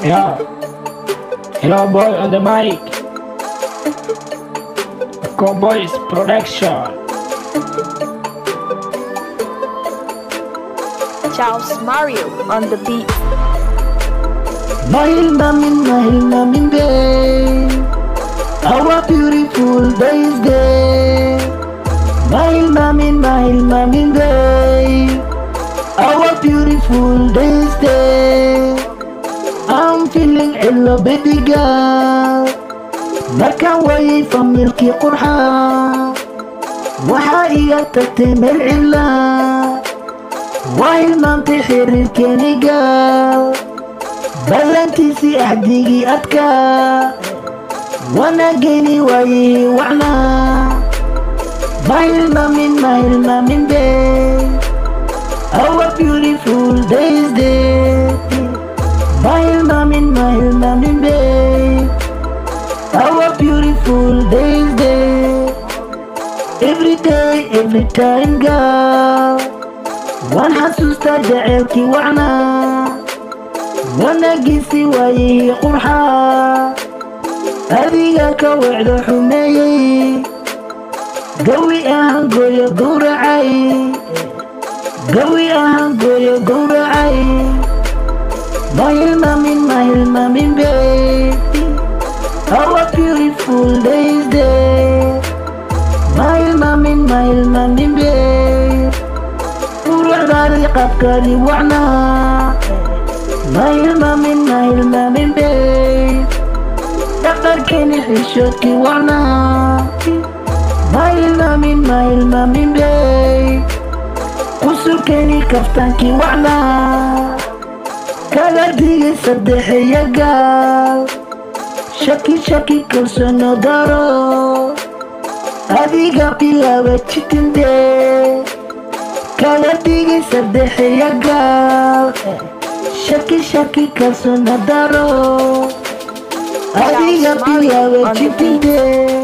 Yeah, hello boy on the mic. Cowboys production. Charles Mario on the beat. Mahil namin day, our beautiful days day. Mahil namin day, our beautiful days day. I'm feeling ill baby girl, markaan waayay familkii qurxa, waxaa iga tagtay meel cilla, waa hilmaantay xiriirkeeni gaal, ballantiisii axdigii adkaa, wanaaggeeni waayay wacnaa. Mahil namin day, our beautiful days day. Mahil namin day, our beautiful days day. Every day, every time girl, waan xasuustaa jaceylkii wacnaa, wanaagiisii waayay qurxa, adiga ka wacdo xumeeyey, gawi ahaan gooyo gowracay, gawi ahaan gooyo gowracay. Mahil namin day, our beautiful days day. Mahil namin day, quruxdaadii qaabkaadii wacnaa. Mahil namin day, dhaqankeeni xishoodkii wacnaa. Mahil namin day, qusulkeeni kaftaankii wacnaa. Kala digay saddexiya gaal, shaki kalsoonoo daro, adiga bilaaba jitindee. Kala digay saddexiya gaal, shaki kalsoonoo daro, adiga bilaaba jitindee.